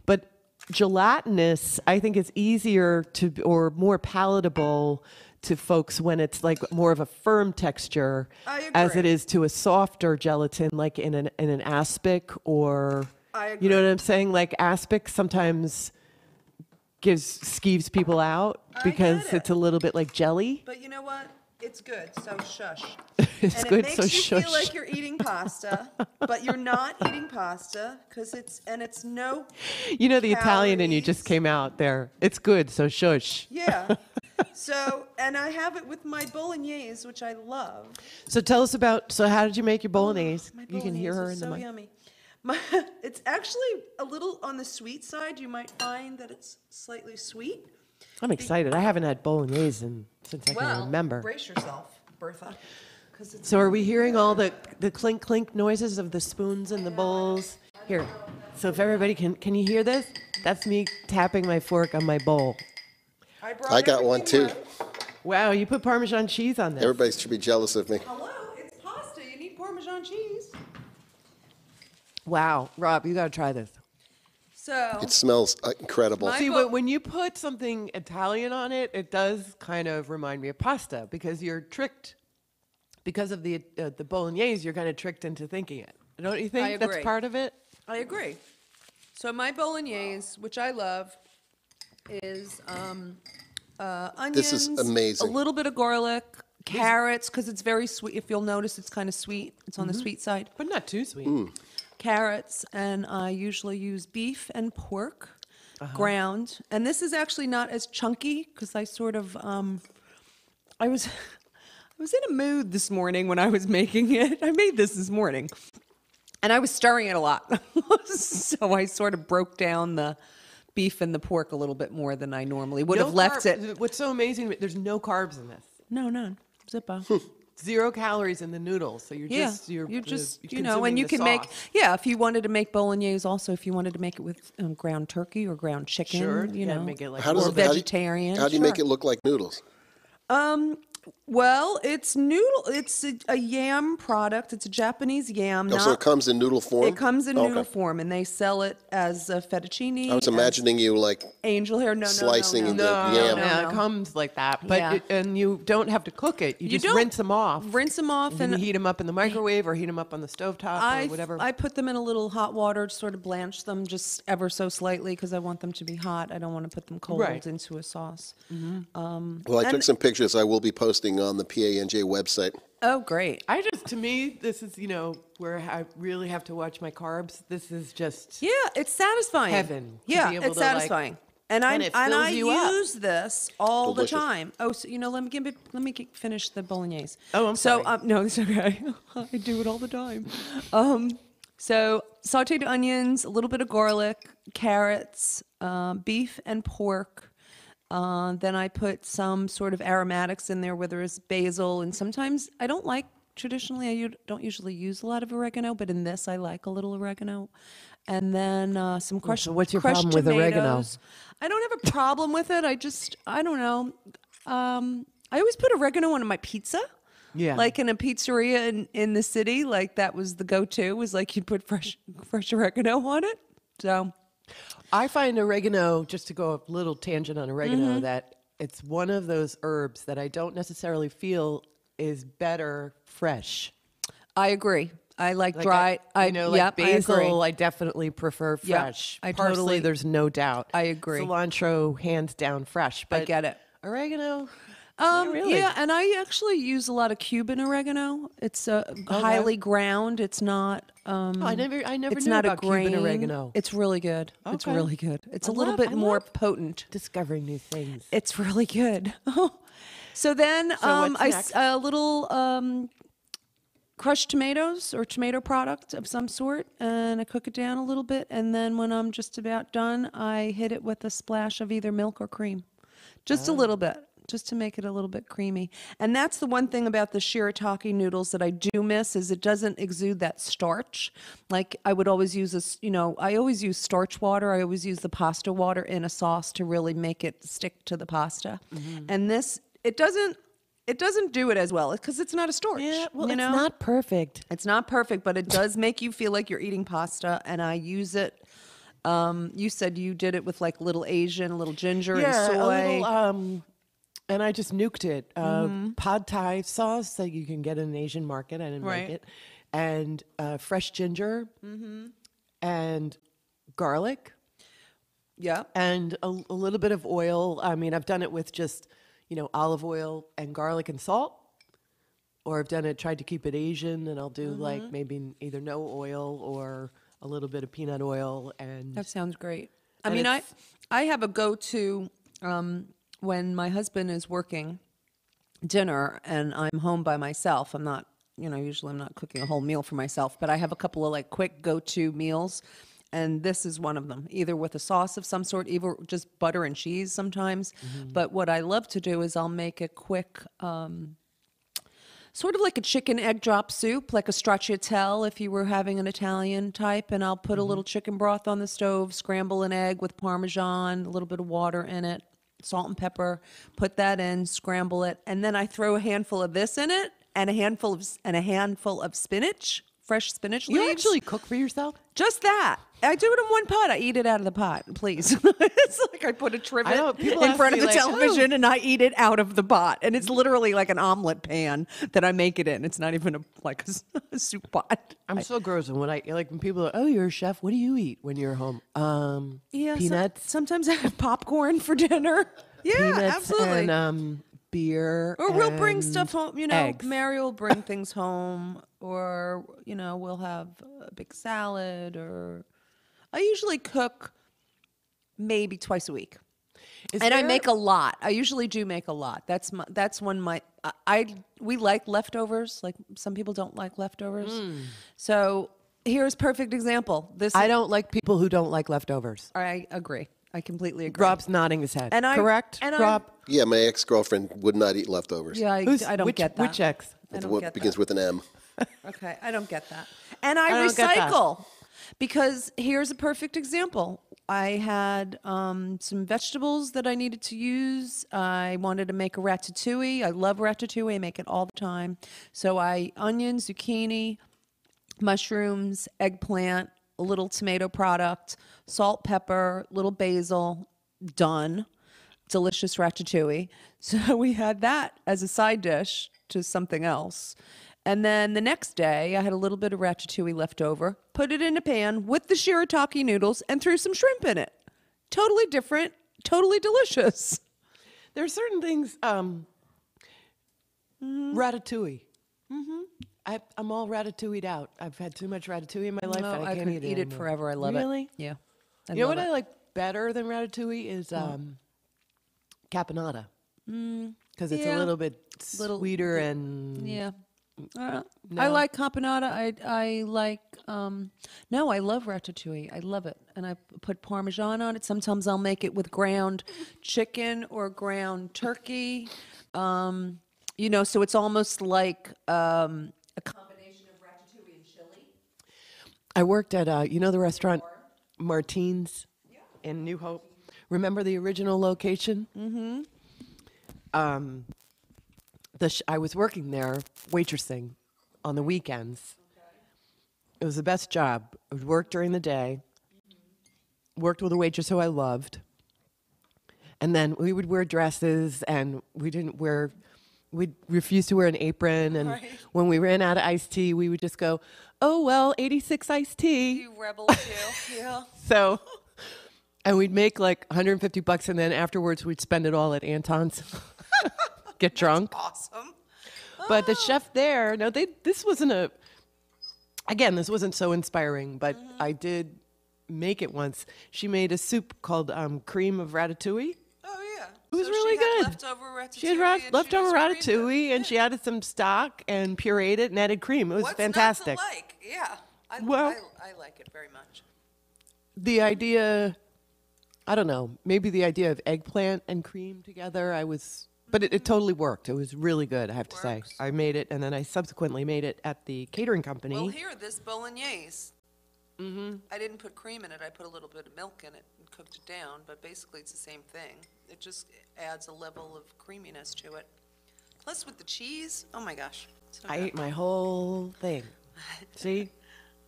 But gelatinous, I think, is easier or more palatable to folks when it's like more of a firm texture, as it is to a softer gelatin, like in an aspic or. I agree. You know what I'm saying? Like aspic sometimes skeeves people out because it's a little bit like jelly. But you know what? It's good, so shush. It's and good, it so makes you shush. feel like you're eating pasta, but you're not eating pasta because it's no. You know, the Italian in you just came out there. It's good, so shush. Yeah. So, and I have it with my bolognese, which I love. So tell us about. So how did you make your bolognese? My You can hear her in the so mic. yummy. It's actually a little on the sweet side. You might find that it's slightly sweet. I'm excited. I haven't had bolognese since I can remember. Brace yourself, Bertha. So are we hearing all the clink clink noises of the spoons and the bowls? Here. So if everybody can you hear this? That's me tapping my fork on my bowl. I got one too. Wow, you put Parmesan cheese on this. Everybody should be jealous of me. Hello, it's pasta. You need Parmesan cheese. Wow, Rob, you got to try this. So It smells incredible. See, when you put something Italian on it, it does kind of remind me of pasta because you're tricked. Because of the bolognese, you're kind of tricked into thinking it. Don't you think I that's agree. part of it? I agree. So my bolognese, which I love, is onions. This is amazing. A little bit of garlic, carrots, because it's very sweet. If you'll notice, it's kind of sweet. It's on the sweet side. But not too sweet. Carrots, and I usually use beef and pork ground. And this is actually not as chunky because I sort of I was in a mood this morning when I was making it. I made this morning, and I was stirring it a lot, so I sort of broke down the beef and the pork a little bit more than I normally would have left it. What's so amazing? There's no carbs in this. No, none. Zippo. 0 calories in the noodles, so you're just you know, consuming and you the can make sauce. if you wanted to make bolognese, also if you wanted to make it with ground turkey or ground chicken, Sure, you know, make it like How vegetarian. How do you make it look like noodles? Well, it's noodle. It's a yam product. It's a Japanese yam. So it comes in noodle form? It comes in noodle form, and they sell it as a fettuccine. I was imagining you like angel hair. slicing no. the yam. It comes like that, but and you don't have to cook it. You just don't rinse them off. Rinse them off, and heat them up in the microwave or heat them up on the stovetop or whatever. I put them in a little hot water to sort of blanch them just ever so slightly because I want them to be hot. I don't want to put them cold into a sauce. Well, I took some pictures I will be posting on the PANJ website. Oh, great. To me, this is, where I really have to watch my carbs. This is just it's satisfying. Heaven. Yeah, it's satisfying. And I use this all Delicious. the time. Oh, so, let me finish the bolognese. Oh, I'm sorry. No, it's okay. I do it all the time. So sauteed onions, a little bit of garlic, carrots, beef and pork. Then I put some sort of aromatics in there, whether it's basil, and sometimes I don't like. Traditionally, I don't usually use a lot of oregano, but in this, I like a little oregano. And then some crushed So what's your crushed problem with oregano? tomatoes. I don't have a problem with it. I don't know. I always put oregano on my pizza. Yeah. Like in a pizzeria in the city, like that was the go-to, was like you'd put fresh oregano on it. So I find oregano, just to go a little tangent on oregano, that it's one of those herbs that I don't necessarily feel is better fresh. I agree. I like dry. Basil, I definitely prefer fresh. I Parsley, totally- there's no doubt. I agree. Cilantro, hands down, fresh. But I get it. Oregano, not really. Yeah, and I actually use a lot of Cuban oregano. It's highly ground. It's not. I never It's knew not about a grain. Cuban oregano. It's really good. It's Okay. really good. It's I a little love- bit I more love potent. Discovering new things. It's really good. So then what's next? a little crushed tomatoes or tomato product of some sort, and I cook it down a little bit, and then when I'm just about done, I hit it with a splash of either milk or cream. Just a little bit. just to make it a little bit creamy. And that's the one thing about the shirataki noodles that I do miss is it doesn't exude that starch. Like I would always use this, I always use starch water. I always use the pasta water in a sauce to really make it stick to the pasta. And this, it doesn't do it as well because it's not a starch. Yeah, well, it's not perfect. It's not perfect, but it does make you feel like you're eating pasta, and I use it. You said you did it with like little Asian, little ginger and soy. A little, and I just nuked it. Pad Thai sauce that you can get in an Asian market. I didn't make it. And fresh ginger and garlic. Yeah. And a little bit of oil. I mean, I've done it with just, olive oil and garlic and salt. Or I've tried to keep it Asian, and I'll do like maybe either no oil or a little bit of peanut oil. And that sounds great. I mean, I have a go-to when my husband is working dinner and I'm home by myself. I'm not, usually I'm not cooking a whole meal for myself, but I have a couple of like quick go-to meals. And this is one of them, either with a sauce of some sort, either just butter and cheese sometimes. But what I love to do is I'll make a quick, sort of like a chicken egg drop soup, like a stracciatelle if you were having an Italian type. And I'll put a little chicken broth on the stove, scramble an egg with Parmesan, a little bit of water in it, salt and pepper, put that in, scramble it. And then I throw a handful of this in it and a handful of spinach. Fresh spinach leaves. You actually cook for yourself? Just that. I do it in one pot. I eat it out of the pot, please. It's like I put a trivet in front of the television and I eat it out of the pot. And it's literally like an omelet pan that I make it in. It's not even a soup pot. I'm so gross. And when people are, you're a chef, what do you eat when you're home? Peanuts. Sometimes I have popcorn for dinner. Yeah, peanuts absolutely. And beer. Or we'll bring stuff home, eggs. Mary will bring things home, or, we'll have a big salad, or I usually cook maybe twice a week. I make a lot. I usually do make a lot. That's when we like leftovers. Like some people don't like leftovers. So here's a perfect example. I don't like people who don't like leftovers. I agree. I completely agree. Rob's nodding his head. Correct, Rob? Yeah, my ex-girlfriend would not eat leftovers. Yeah, I don't get that. Which ex? What begins with an M. Okay, I don't get that. And I recycle because here's a perfect example. I had some vegetables that I needed to use. I wanted to make a ratatouille. I love ratatouille. I make it all the time. So onion, zucchini, mushrooms, eggplant, a little tomato product, salt, pepper, little basil, done. Delicious ratatouille. So we had that as a side dish to something else. And then the next day, I had a little bit of ratatouille left over, put it in a pan with the shirataki noodles, and threw some shrimp in it. Totally different, totally delicious. There are certain things, ratatouille. I'm all ratatouille'd out. I've had too much ratatouille in my life that I can't eat it forever. I love it. Really? Yeah. You know what I like better than ratatouille is caponata. Because it's a little bit sweeter and... Yeah. No. I like caponata. I like... no, I love ratatouille. I love it. And I put Parmesan on it. Sometimes I'll make it with ground chicken or ground turkey. So it's almost like... a combination of ratatouille and chili. I worked at, the restaurant Martine's in New Hope. Remember the original location? Mm-hmm. I was working there waitressing on the weekends. Okay. It was the best job. I would work during the day, worked with a waitress who I loved, and then we would wear dresses, and we'd refuse to wear an apron, and when we ran out of iced tea, we would just go, 86 iced tea. You rebel too. Yeah. So, and we'd make like $150, and then afterwards we'd spend it all at Anton's. Get drunk. That's awesome. But the chef there, this wasn't so inspiring, but I did make it once. She made a soup called cream of ratatouille. Oh, yeah. It was really good. Leftover ratatouille. She had leftover ratatouille, and she added some stock and pureed it and added cream. It was fantastic. What's not to like? Yeah. I like it very much. The idea, I don't know, maybe the idea of eggplant and cream together, I was But it totally worked. It was really good, I have to say. Works. I made it, and then I subsequently made it at the catering company. Well, here, this bolognese. I didn't put cream in it. I put a little bit of milk in it and cooked it down, but basically it's the same thing. It just adds a level of creaminess to it. Plus with the cheese, oh my gosh. So I good. ate my whole thing. See?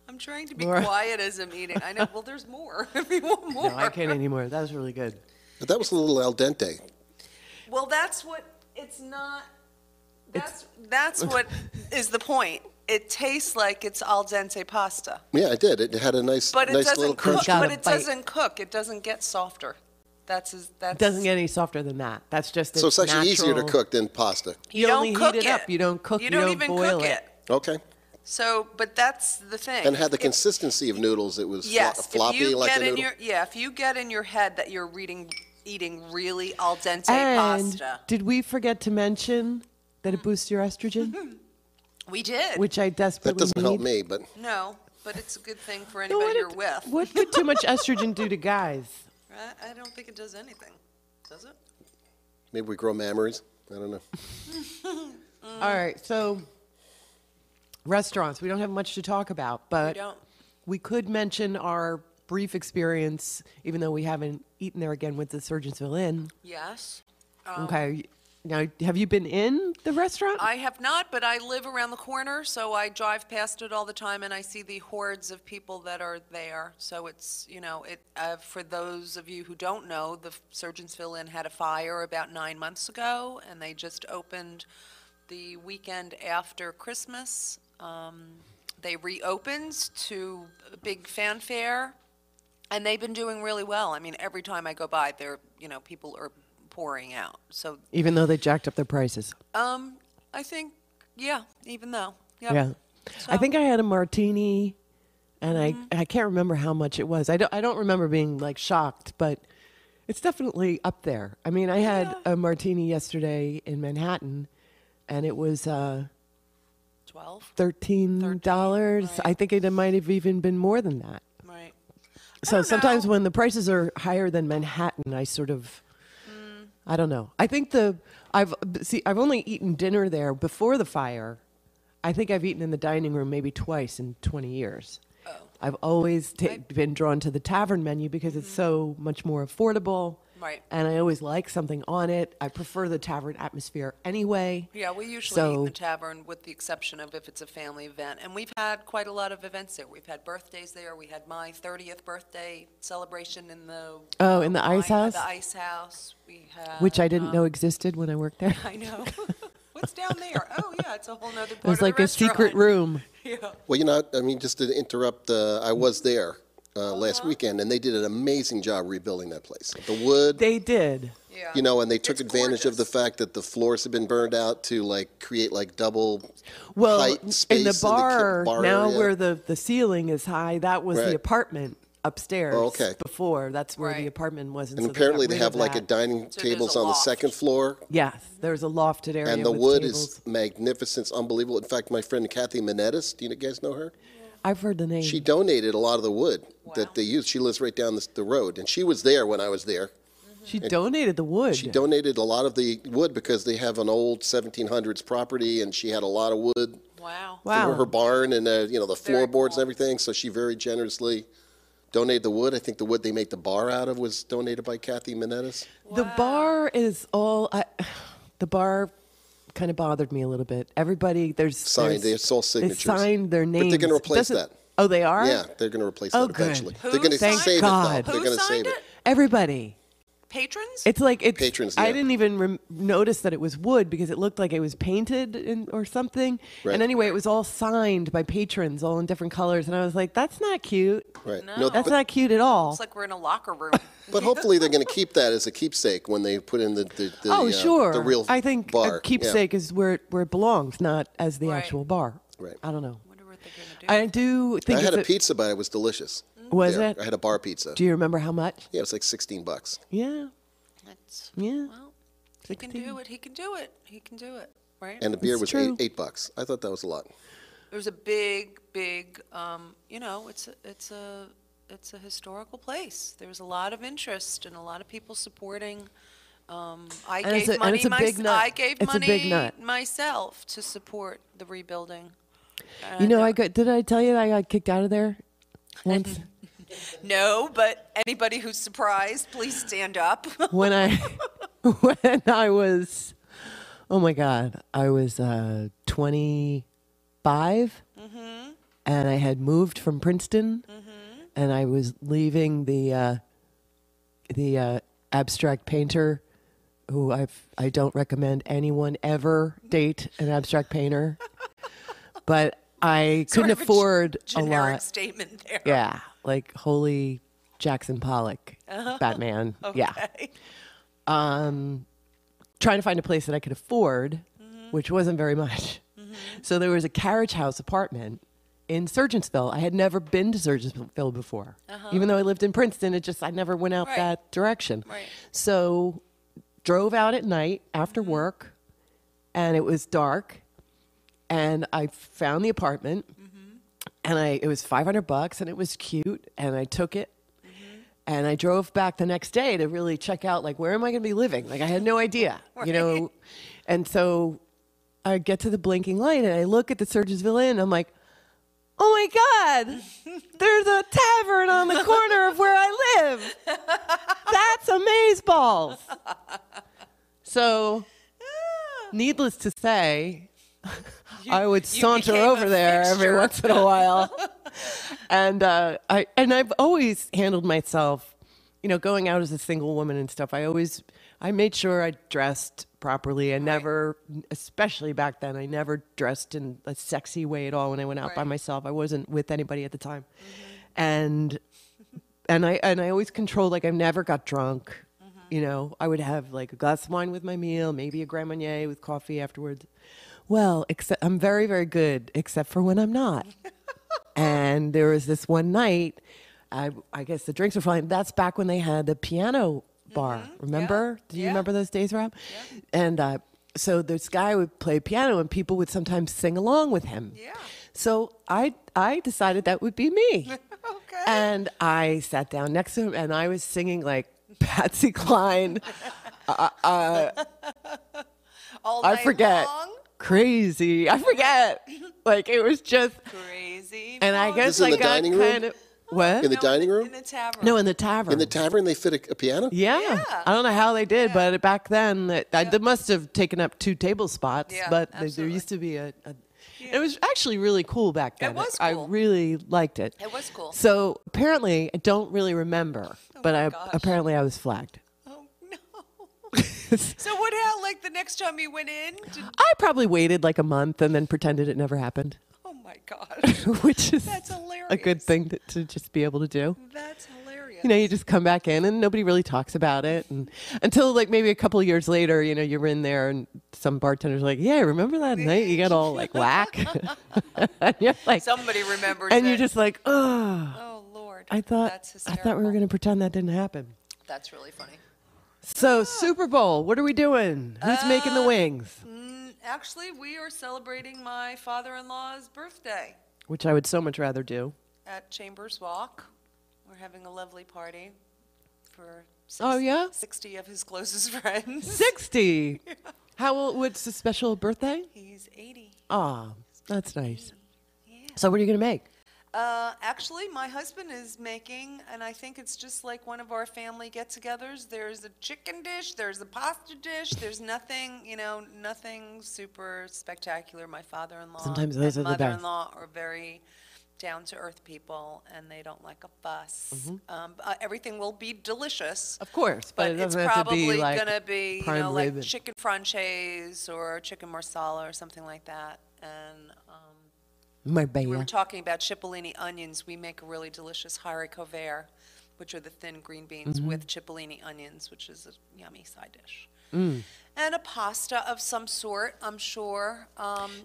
I'm trying to be More. quiet as I'm eating. I know, well, there's more if you want more. No, I can't anymore. That was really good. But that was a little al dente. Well, that's what, it's not, that's what is the point. It tastes like it's al dente pasta. Yeah, I did. It had a nice, But it nice little doesn't cook, crunch. Gotta but it bite. doesn't cook. It doesn't get softer. That's It doesn't get any softer than that. That's just So it's actually easier to natural- cook than pasta. You don't only cook heat it up. You don't cook. You don't even boil cook it. it. Okay. So, but that's the thing. And had the If- consistency of noodles. It was Yes, floppy if you like get a in noodle. if you get in your head that you're eating really al dente And pasta. did we forget to mention that it boosts your estrogen, We did. which I That desperately doesn't need? help me, but No, but it's a good thing for No, anybody you're with. What could too much estrogen do to guys? I don't think it does anything. Does it? maybe we grow mammaries. I don't know. All right, so restaurants. We don't have much to talk about, but don't. we could mention our brief experience, even though we haven't eaten there again, with the Surgeonsville Inn. Yes. Okay. Now, have you been in the restaurant? I have not, but I live around the corner, so I drive past it all the time, and I see the hordes of people that are there. So it's, for those of you who don't know, the Surgeonsville Inn had a fire about 9 months ago, and they just opened the weekend after Christmas. They reopened to a big fanfare, and they've been doing really well. I mean, every time I go by, people are pouring out. So Even though they jacked up their prices. I think, yeah, even though. Yep. Yeah. I So- think I had a martini, and I can't remember how much it was. I don't remember being like shocked, but it's definitely up there. I mean, I had a martini yesterday in Manhattan, and it was 12? $13. right. I think it might have even been more than that. Right. So don't sometimes know. when the prices are higher than Manhattan, I sort of, I don't know. I think I've only eaten dinner there before the fire. I think I've eaten in the dining room maybe twice in 20 years. Oh. I've always been drawn to the tavern menu because it's so much more affordable. Right. And I always like something on it. I prefer the tavern atmosphere anyway. Yeah, we usually eat in So- the tavern with the exception of if it's a family event. And we've had quite a lot of events there. We've had birthdays there. We had my 30th birthday celebration in the... Oh, in the ice house? The ice house. We had... Which I didn't know existed when I worked there. I know. What's down there? Oh, yeah, it's a whole nother part It was of like the a secret restaurant. room. Yeah. Well, just to interrupt, I was there last weekend, and they did an amazing job rebuilding that place. The wood, They did. Yeah. and they took It's advantage of the gorgeous. fact that the floors had been burned out to create double Well, height space in the bar, now area. where the ceiling is high, that was Right. the apartment upstairs. Oh, okay. Before, that's where the Right. apartment was. And so apparently got they rid have of a that. dining So there's tables a on the loft. second floor. Yes, there's a lofted area And the with wood tables. is magnificent. It's unbelievable. In fact, my friend Kathy Menettis, do you guys know her? I've heard the name. She donated a lot of the wood Wow. that they used. She lives right down the road. And she was there when I was there. She donated the wood. She donated a lot of the wood because they have an old 1700s property, and she had a lot of wood Wow. Wow. for her barn and the Very floorboards cool. and everything. So she very generously donated the wood. I think the wood they make the bar out of was donated by Kathy Menettis. The bar is all. The bar kind of bothered me a little bit. Everybody, Signed. It's all signatures. They signed their names. But they're going to replace Doesn't- that. Oh, they are? Yeah, they're going to replace Oh, that good. eventually. Who They're going to signed save it? it, though. God. They're Who going to signed save it. it? Everybody. Patrons? It's like it's. Patrons, I yeah. didn't even notice that it was wood because it looked like it was painted or something. Right. And anyway, it was all signed by patrons, all in different colors, and I was like, "That's not cute. Right. No. That's but, not cute at all." It's like we're in a locker room. but hopefully they're going to keep that as a keepsake when they put in Oh, sure. the real I think bar. a keepsake is where it belongs, not as the Right. actual bar. Right. I don't know. Wonder what they're going to do. I do Yeah. think I had it's a pizza, but it was delicious. Was there. it? I had a bar pizza. Do you remember how much? Yeah, it was like $16. Yeah. That's, Yeah. well, he can do it. He can do it. He can do it. Right? And the beer It's was true. $8. I thought that was a lot. There's a big, it's a historical place. There's a lot of interest and a lot of people supporting I And it's gave a- and it's a big nut. I gave It's a big money nut. myself to support the rebuilding. You know, And, did I tell you that I got kicked out of there once? no, but anybody who's surprised, please stand up. when I was, oh my God, I was 25, and I had moved from Princeton, and I was leaving the abstract painter, who I don't recommend anyone ever date an abstract painter, but I Sort couldn't of a afford a generic lot. statement there. Yeah, like holy Jackson Pollock, Batman. Yeah. Okay. Trying to find a place that I could afford, which wasn't very much. So there was a carriage house apartment in Surgeonsville. I had never been to Surgeonsville before. Even though I lived in Princeton, I never went out Right. that direction. Right. So drove out at night after work, and it was dark, and I found the apartment, and it was $500, and it was cute, and I took it. And I drove back the next day to really check out, like, where am I going to be living? Like, I had no idea, you know? And so I get to the blinking light, and I look at the Surgeonsville Inn. I'm like, oh, my God, there's a tavern on the corner of where I live. That's amazeballs. So, needless to say, I would saunter became over a there every fixture. once in a while. And I've always handled myself, you know, going out as a single woman and stuff. I made sure I dressed properly. I never, especially back then, I never dressed in a sexy way at all when I went out by myself. I wasn't with anybody at the time. And I always controlled, like, I never got drunk. You know, I would have like a glass of wine with my meal, maybe a Grand Marnier with coffee afterwards. Well, except I'm very, very good, except for when I'm not. And there was this one night, I guess the drinks were fine. That's back when they had the piano bar. Remember? Yeah. Do you Yeah. remember those days, Rob? Yeah. And so this guy would play piano, and people would sometimes sing along with him. Yeah. So I decided that would be me. Okay. And I sat down next to him, and I was singing like Patsy Cline. All I night forget. long? Crazy. I forget. Like, it was just, Crazy. and I guess This in I the got dining room? kind of, what? In the dining room? In the tavern. No, in the tavern. In the tavern, they fit a piano? Yeah. Yeah. I don't know how they did, but back then, they must have taken up 2 table spots. Yeah, but there absolutely. used to be it was actually really cool back then. It was I cool. really liked it. It was cool. So apparently, I don't really remember, but my gosh. apparently I was flagged. Oh, no. So what happened? Like the next time you went in? I probably waited like a month and then pretended it never happened, Oh, my gosh. which is That's a hilarious. good thing to just be able to do. That's hilarious. You know, you just come back in and nobody really talks about it, and until like maybe a couple of years later, you know, you're in there and some bartender's like, "Yeah, remember that night you got all like whack?" And you're like, Somebody remembers and it. you're just like, "Oh, Oh, Lord. I thought That's we hysterical. were going to pretend that didn't happen." That's really funny. So Super Bowl, what are we doing? Who's making the wings? Actually, we are celebrating my father-in-law's birthday Which I would so much rather do. at Chambers Walk. We're having a lovely party for Oh, yeah? 60 of his closest friends. 60. How old? What's the special birthday? He's 80. Oh, that's nice. So what are you going to make? Actually, my husband is making, and I think it's just like one of our family get-togethers. There's a chicken dish, there's a pasta dish, there's nothing, you know, nothing super spectacular. My father-in-law Sometimes those and are the best. mother-in-law are very down-to-earth people, and they don't like a fuss. Everything will be delicious. Of course, but it It's doesn't have to be, probably like, gonna be, you prime know, rib like and- chicken franchise or chicken marsala or something like that. And we were Marbella. talking about cipollini onions. We make a really delicious haricot vert, which are the thin green beans Mm-hmm. with cipollini onions, which is a yummy side dish. Mm. And a pasta of some sort, I'm sure.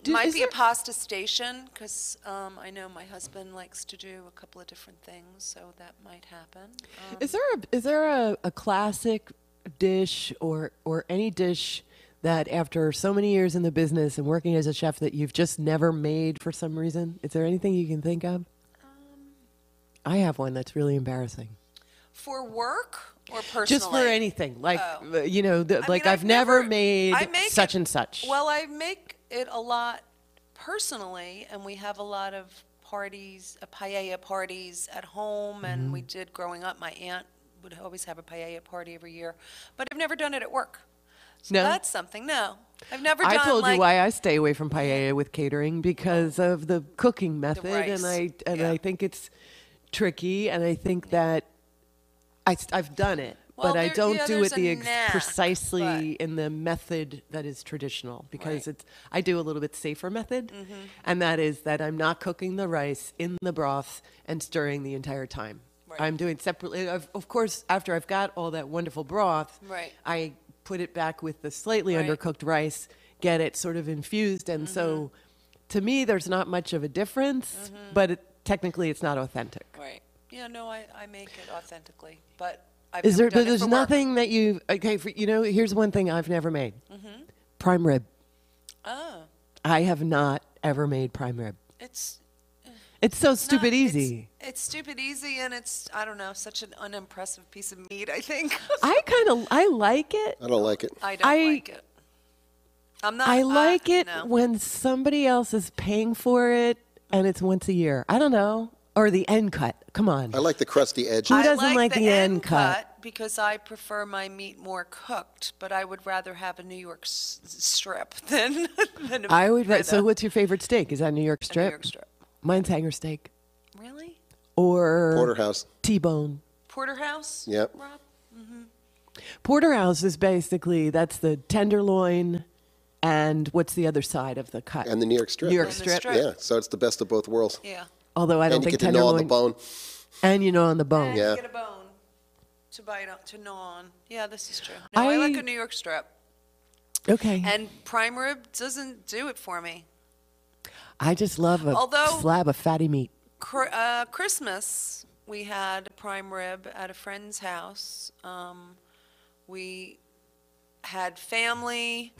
Do- Might is be there- a pasta station, because I know my husband likes to do a couple of different things, so that might happen. Is there a classic dish or any dish that after so many years in the business and working as a chef that you've just never made for some reason? Is there anything you can think of? I have one that's really embarrassing. For work or personally? Just for anything, like you know, like mean, I've never made I make such it- and such. Well, I make it a lot personally, and we have a lot of parties, paella parties at home, and we did growing up. My aunt would always have a paella party every year, but I've never done it at work. So No? that's something. No, I've never done. I told like, you why I stay away from paella with catering because of the cooking method, rice. and Yeah. I think it's tricky, and I think that I've done it, Well, but I there- don't yeah, do there's it a knack, precisely in the method that is traditional because I do a little bit safer method, and that is that I'm not cooking the rice in the broth and stirring the entire time. Right. I'm doing separately. Of course, after I've got all that wonderful broth, Right. I put it back with the slightly Right. undercooked rice, get it sort of infused, and so to me, there's not much of a difference, but technically, it's not authentic. Right. Yeah. No, I make it authentically, but I've Is never there? done But it there's for work. nothing that you okay. For, you know, here's one thing I've never made: prime rib. Oh, I have not ever made prime rib. it's It's so not- stupid easy. It's stupid easy, and it's I don't know, such an unimpressive piece of meat. I think. I like it. I don't like it. I don't like it. I'm not. I like it no. when somebody else is paying for it and it's once a year. I don't know. Or the end cut. Come on. I like the crusty edge. Who I doesn't like the end cut? because I prefer my meat more cooked, but I would rather have a New York strip than I would. than So, a what's your favorite steak? Is that New York New strip? York strip. Mine's hanger steak Really? or Porterhouse. T-bone. Porterhouse? Yep. Rob? Porterhouse is basically that's the tenderloin, and what's the other side of the cut? And the New York strip. New York And the strip. strip. Yeah, so it's the best of both worlds. Yeah. Although I don't And you think get to gnaw on the tenderloin. bone. And you know on the bone. And Yeah. you get a bone to bite on, to gnaw on. Yeah, this is true. No, I like a New York strip. Okay. And prime rib doesn't do it for me. I just love a Although- slab of fatty meat. Christmas, we had a prime rib at a friend's house. We had family.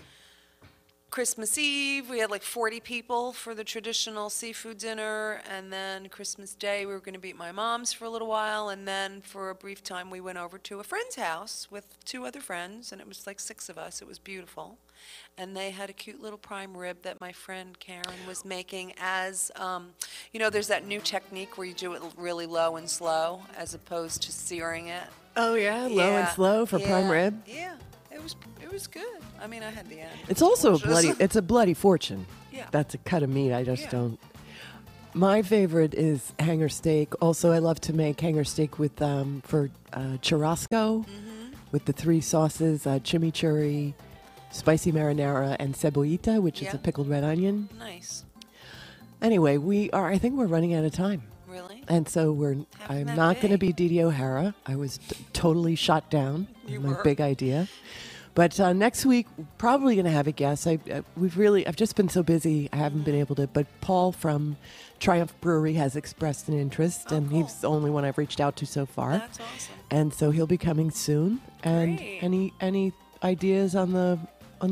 Christmas Eve, we had like 40 people for the traditional seafood dinner, and then Christmas Day, we were going to be at my mom's for a little while, and then for a brief time, we went over to a friend's house with 2 other friends, and it was like 6 of us. It was beautiful. And they had a cute little prime rib that my friend Karen was making as, you know, there's that new technique where you do it really low and slow as opposed to searing it. Oh yeah, low and slow for prime rib. Yeah, it was good. I mean, I had the end. It's also a delicious. it's a bloody fortune. Yeah. That's a cut of meat. I just Yeah. don't. My favorite is hanger steak. Also, I love to make hanger steak with for churrasco, with the 3 sauces: chimichurri, spicy marinara, and cebollita, which is Yeah. a pickled red onion. Nice. Anyway, I think we're running out of time. Really? And so I'm that not going to big. be Didi O'Hara. I was totally shot down. You my were. big idea. But next week, probably going to have a guest. I've just been so busy, I haven't been able to. But Paul from Triumph Brewery has expressed an interest, and cool. he's the only one I've reached out to so far. That's awesome. And so he'll be coming soon. And Great. any ideas on the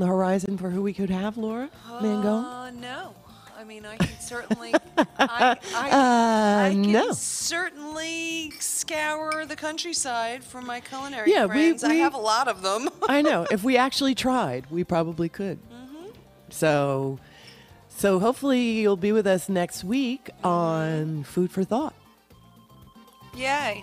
horizon for who we could have, Laura Mango? No. I mean, I can certainly, I can no. certainly scour the countryside for my culinary Yeah, friends. I we- have a lot of them. I know. If we actually tried, we probably could. So hopefully you'll be with us next week on Food for Thought. Yay.